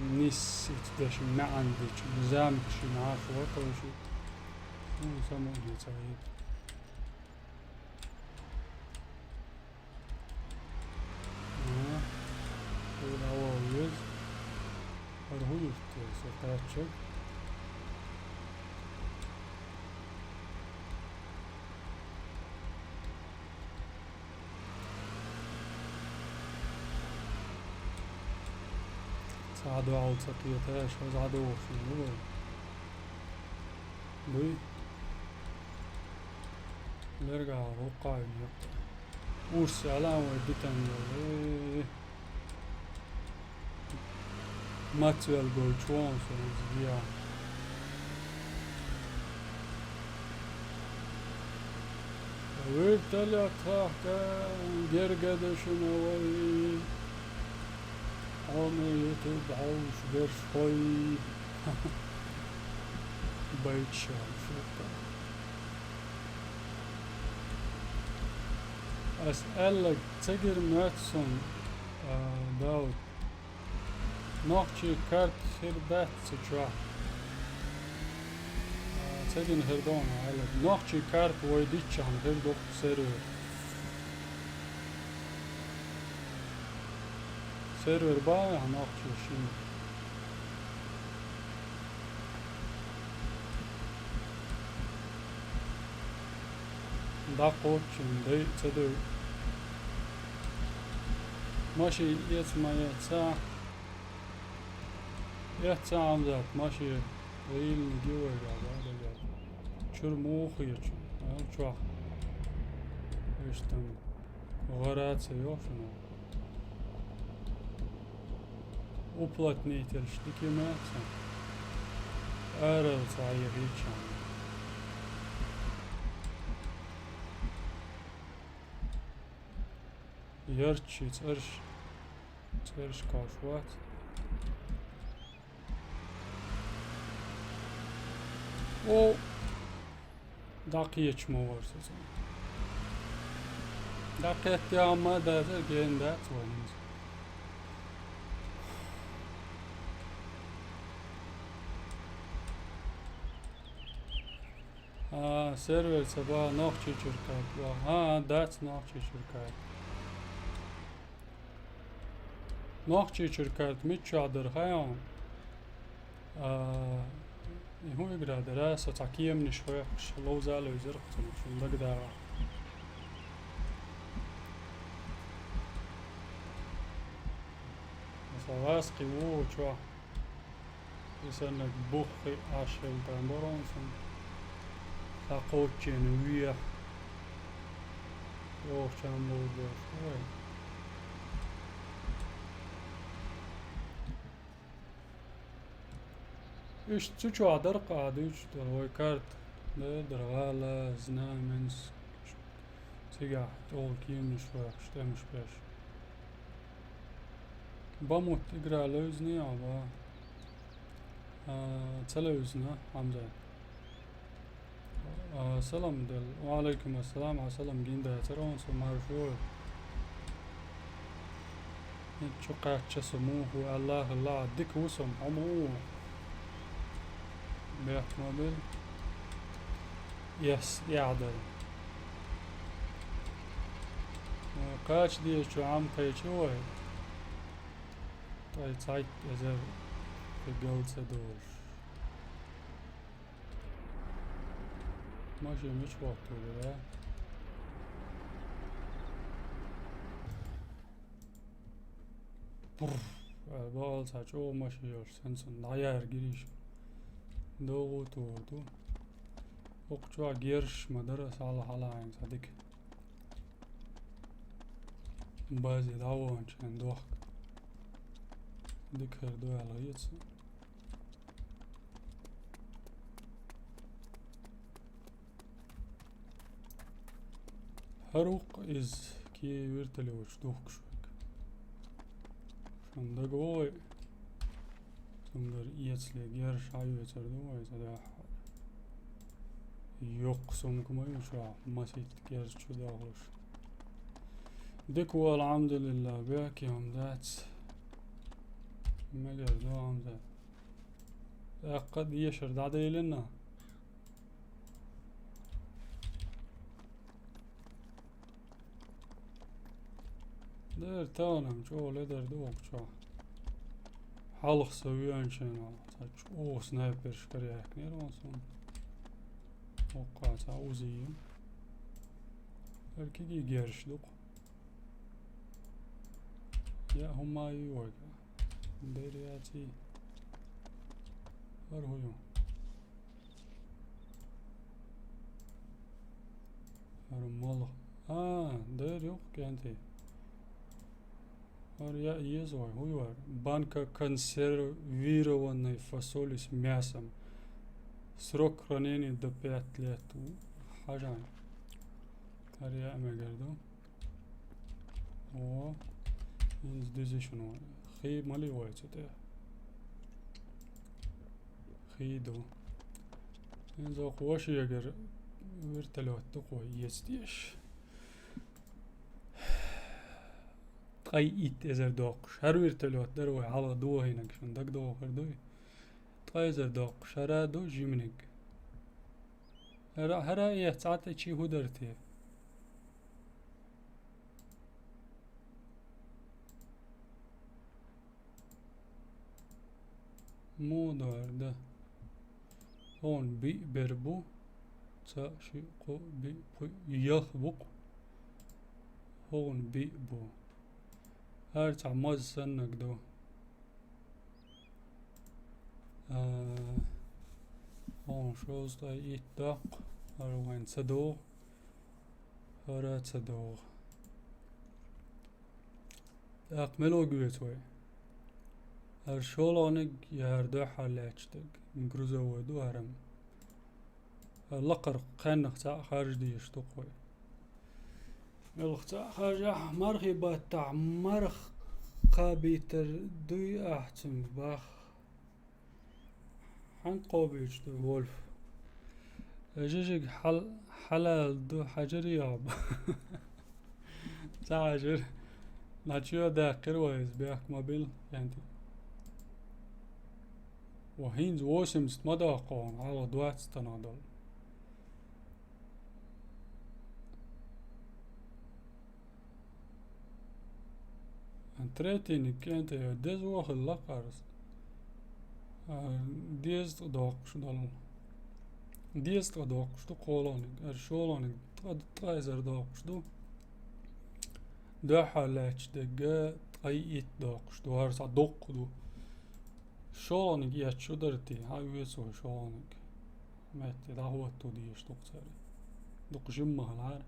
نيس يتدش ما عندك زامكش معاه شوطة وشي سموني سعيد هو يز Arhult sokaçık. صعدوا على سطيتاش وزعدوا في النور بي نرجع رقع ورس على وديتن Maxwell Golchon sonucu ya. وابتلع تحكا جرقد شنوي عمي يتبعوش برشوي بيت شوطة أسألك تقر ماتسون داود نوخشي كارت هربات سجوا تجين هردون على نوخشي كارت ويديتش عن هردوك سيرور باي عن نوخشي شين دا قوتشن دي تدو ماشي يتما يتسا يحتسام ذات ماشي غيل جوا هذا الجو شر موخي شو ايش تم غرات سيوفنا وبلاتني تلشتكي ماتسا ارل صاير يتشام يرتشي ترش كاشوات O دقيقة مورسة دقيقة ما دادا جين دات وينز سيرفر سبا نوخشي شركات دات نوخشي شركات نوخشي شركات متشادر خيام هو يقدر دراسة تعكية من شوية لو زالوا يزرقتوا شو نقدر سواسقي وشوا يسنك بوخي عشل تنبرون سن تاقوتشين ويا يوخ شامبو شوي إيش تشو عدر قاعد إيش تروي كارت درغالة زنامنس تيجا تقول كيم شوي مش بيش بموت تقرا لوزني عبا تلوزنا عمزة سلام دل وعليكم السلام على سلام جيندا ترون سمار شو شقات شسموه الله الله ديك وسم عمو بيحتمل يس يعدل قاش دي شو عم قيشوه طيب سايت إذا في جولد سدور ماشي مش وقت ولا بال ساچو ماشي يور سنسن داير جريش دو تو وقتوا جيرش مدرس على حلاين صديق بازي داوان شان دوخ ديك هردو على غيتس هروق إز كي ويرتلي وش دوخ شوك شان دقوي تنقر إيتسلي جيرش عيو يتردو ويتداح يقسم كما يشاع مسيت جيرش شو داخلش ديكو الحمد لله بيك يوم ذات مجر دو عم ذات قد يشر دعدي لنا دير تانم شو لدر دوك شو حلق سويان شنا شو سنايبر شكري هكني راسون وقع تعوزيهم الكي جيرش دوك يا هما يوجا ديرياتي أرهيو أرمالله دير يوك كانتي أريا يزوي هو банка консервированной фасоли с мясом. Срок хранения до 5 лет. حاجة أريا مجردو و إنز دزي شنو خي مالي وايتو ده خي دو إنز أقواش يجر ويرتلو تقوى يستيش قاي إيت إزر دوق شهر ويرتلو دروي على دو هينك شن دك دو خردوي قاي إزر دوق شرا دو جيمنك هرا يحتعطي چي هدرتي مو دار ده هون بي بربو تا شي قو بي يخبق هون بي بو هر تعماز سنك دو هون شوز دا ايت داق هر وين تدوغ هر تدوغ اقملو قويتوي هر شولانك يهر دو حالاتشتك مقروزو ودو هرم لقر قنق تا خارج ديش تقوي الختا خارج مرخي باتع مرخ قابيتر دوي احتم باخ حن قابيش دو وولف جيجيك حلال دو حجر ياب تعجر ناتشيو داقر ويز بياك موبيل يعني وهينز ووسمست مداقون على دوات ستنادل انتريتيني كانت ديز واخد لقرس ديز تدوقش دل ديز تدوقش دو قولانك ارشولانك تغيزر دوقش دو حالاتش دقا تغييت دوقش دو هرسا دوق دو شولانك ياتشو درتي هاي ويسو شولانك ماتي دا هو تو ديش دوق ساري دوق جمه العار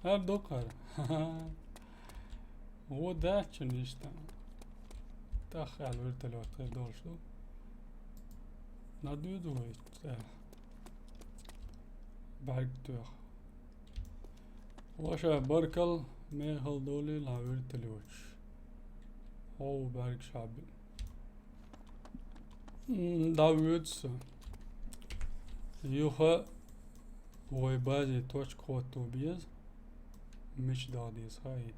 هر دوقر هو داچن işte تخيل ورتلو تدولش دو ناديدو işte برگتوخ واشا بركل ميهل دولي لا ورتلوش او برگ شعبي داويدس يوها ويبازي توش كوتو بيز مش داديز هايد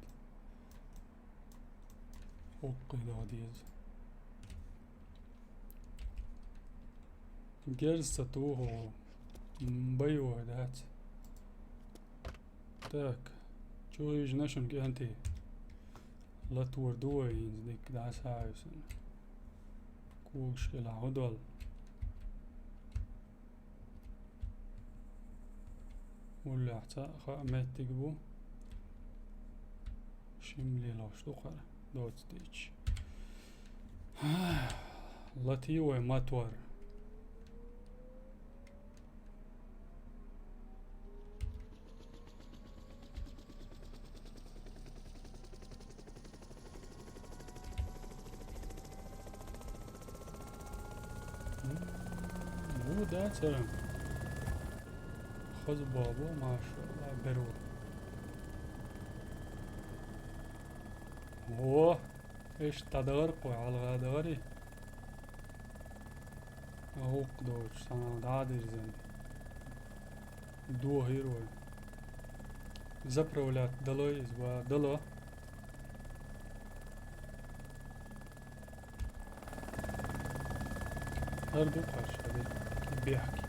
اوكي داديز جرسة توهو مبيوه دات تاك شو يجنشن كي انتي لا توردوه ينزدك داس هايسن كوش الى هدول ولا حتى خامات تقبو شملي لاش دقر دوت ستيتش لاتي وماتور هو ده سلام خذ بابو ما شاء الله برو هو ايش تدغرقوا على الغادغري اهو قدوش سنة دعادر زين دو هيرو زبر ولات دلو يزوا دلو هردو قاش هذي بيحكي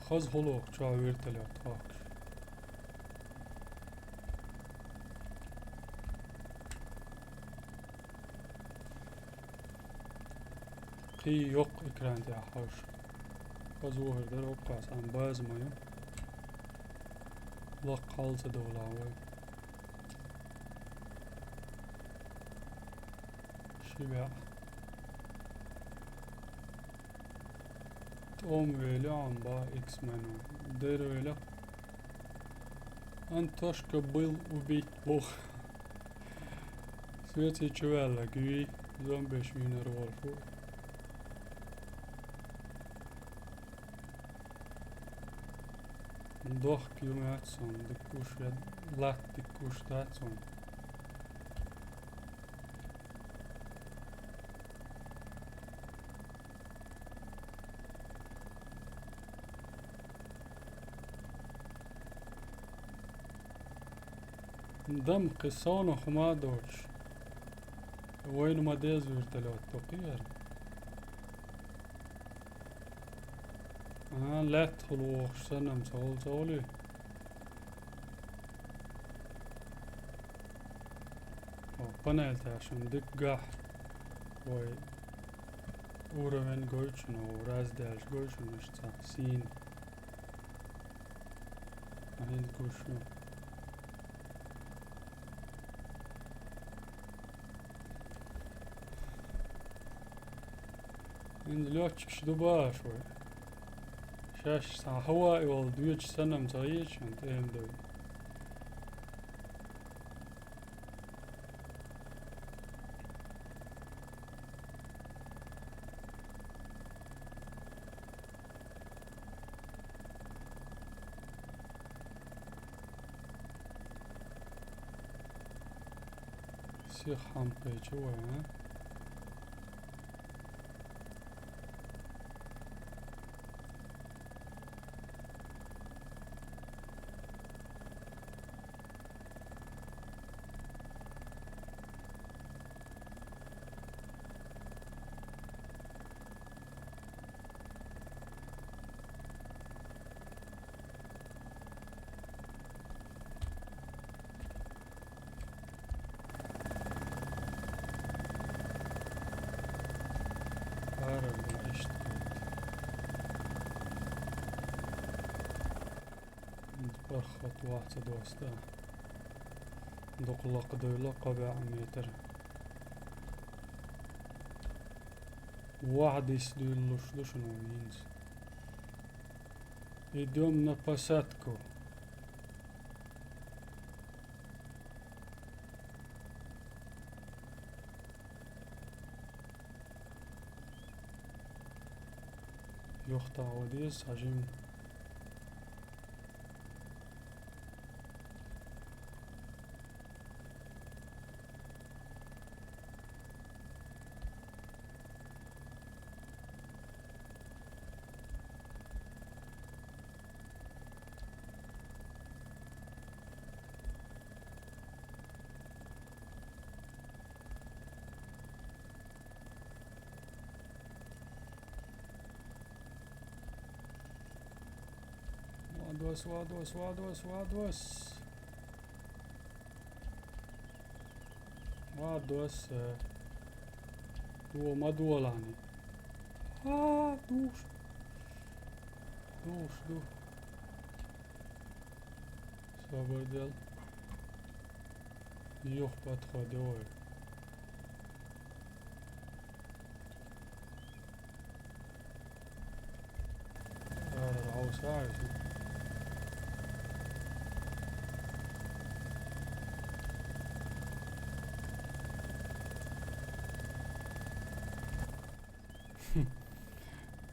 خذ هلوك شو ويرتلي اتخاكش قي يوق اكران تي حوش خذ وهر در وقاس عن باز مايو لقال تدولاوي شبع توم ويلي عم با اكس منو دير ويلي انتوش كبيل وبيت بوخ سويتي تشوالا قوي زومبي شوينر والفو دوخ كيوماتسون دكوش لات دكوش تاتسون دم قصانو خما دوش وين ما ديز ويرتلوت تقير لا تدخل وخش سنم سولي بنالت عشان دقاح وي اورا من قوشن او راز داش قوشن اشتا سين هين قوشن انزلوتش كشدوبا شوي شاش سا هوائي والدويتش سنم صغيش انت ايم دوي سيخ حمقي جوا عارف عشت برخط واحد دوستا دقلق دولا قبع متر واحد يسدو شنو مينز идем на посадку يقطع وديس هجم وادوس وادوس وادوس وادوس وادوس هو ما دولاني دوش دوش دوش صبر دل يوخ بدخوا دوي العوس عايش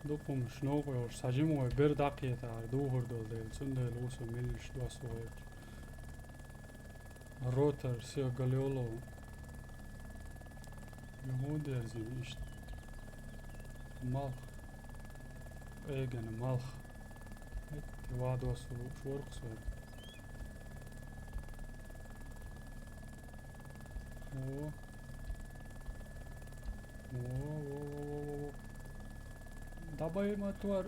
دوبهم شنو يور ساجيمو بير دقيقة دوهر دول ديل سندل وسو ملش دوسو الروتر سيو غاليولو يهودر زين إشت مالخ إيجن مالخ وادوس شورق سور أوه أوه دبي ماتور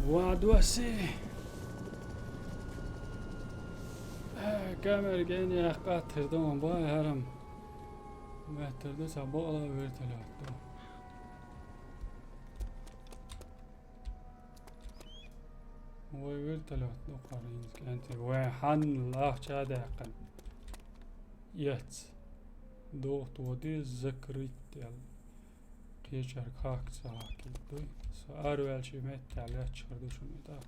وادوسي كامير جيني قاتر دوم باي هرم مهتر دو سابقلا ويرتلاتو ويرتلاتو قارينز كانتي وحن الله شادقن يت دوغت ودي ذكريت يال قيشار كاك ساكي دوي سأرو يالشي ميت عليها تشاردو شنو دا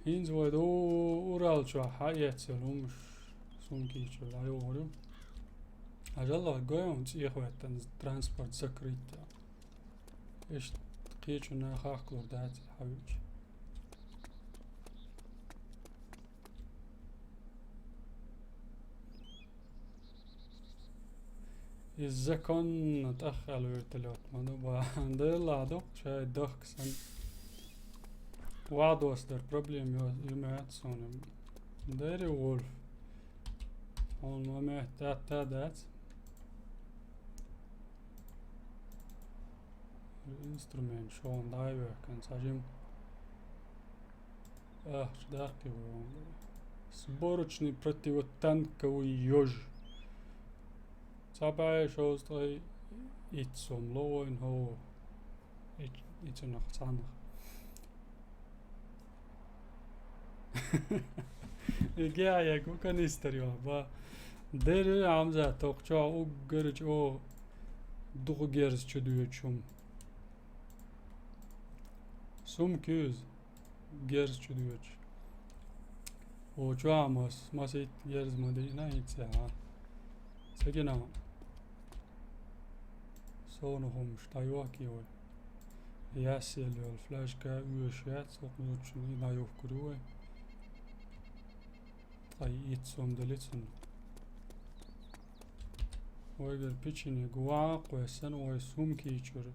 هينز ودو ورال شو حيات سلومش سونكي شو لا يورو أجل قويم تيخوة ترانسبورت ذكريت إيش قيشو ناخاك لردات حبيبش إذا كان تأخل ويرتلوت منو باندلا دوق شاي دوق سن وادوس در problem يمات سونم داري وولف هون ما مهتات تادات الانسترومنت شون دايور كان ساجم شداقي сборочный противотанковый ёж Sabay shows the it's some low and ho it's a noch zandig. Ja, ja, go kanister ja, ba der amza tokcha o görüç o dugu gers çödüyor çum. Sum küz gers çödüyor. O çuamos masit gers modina itse ha. Segina Sono hom stajaki ol. Jässel ol flaska uösjät och nutsun ina johkurue. Tai itsom delitsun. Oiger pitchini gua quesan oi sumki chur.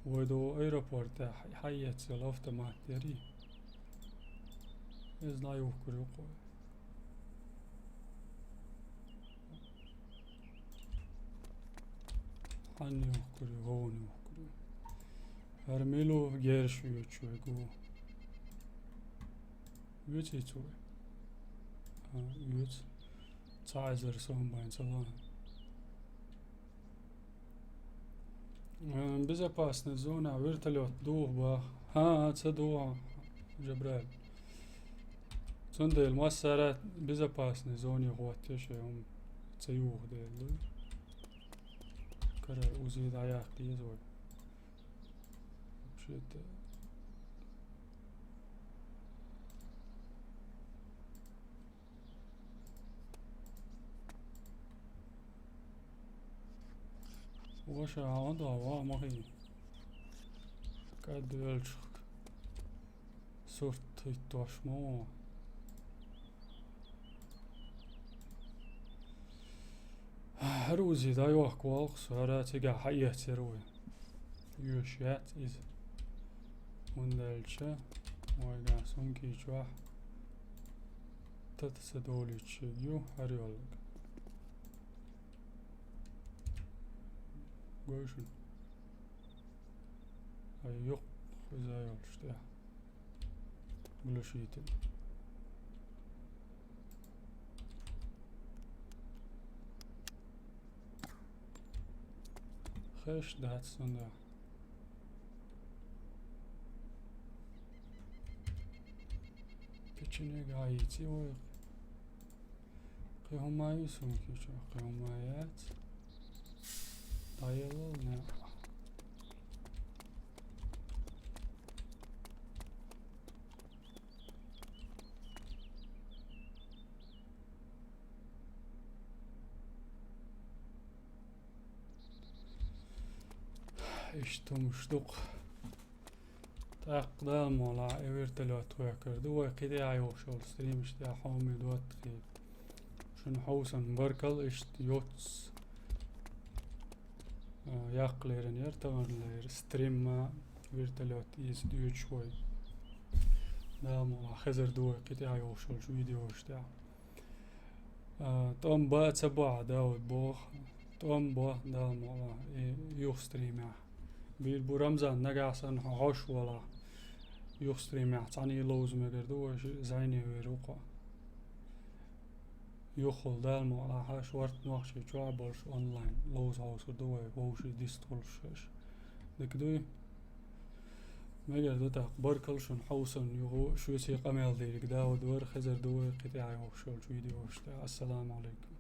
Oido aeroporta hayet sel automateri. Ez na johkuru qoy. Han johkuru hon johkuru. Hermelo gershü çögu. Üç içi. Üç. Çayzer son bayn salan. Безопасная зона, вертолет, дуба. Цадуа. Джабраль. Цундел массарат безопасной зоне хватишь, он цаюх дел. Кара узид аяк дизой. Вообще-то Ваша анда ва махи кадэлч сорт ташмо روزي دا يوح كوالق سهرة تيجا حية تروي يوشيات إز وندالشا ويجا سونكي جواح تتسدولي تشيو هريولك قوشن يق إذا يولشتها بلوشيتن خش دهت سنده كيتشني قايتي وي قيهما يسون كيشو قيهما يات طايلو لا اشتو مشتوق تقدام مولا ايرتلو توكر دو كده عيوشول ستريم اشتيا حومي دوت خيب شن حوسن بركل اشت يوتس يقليرن يرتون لير ستريم ما ايرتلو تيس ديوت شوي دا مولا خزر دو كده عيوشول شو فيديو اشتيا توم با تسبوع داود بوخ توم با دا مولا يوخ ستريم بيل بو رمزان نقاسن عوش ولا يخستريم يعني لوز مقردو زيني ويروقا يخل دالمو على حاش ورت نوخشي تشوابرش اونلاين لوز هاوس دوي ووشي ديستولشش دكدوي مقردو تاق بركلشن حوسن يغو شو يسيق اميل ديرك داود ور خزر دوي قطعي وشول فيديو السلام عليكم.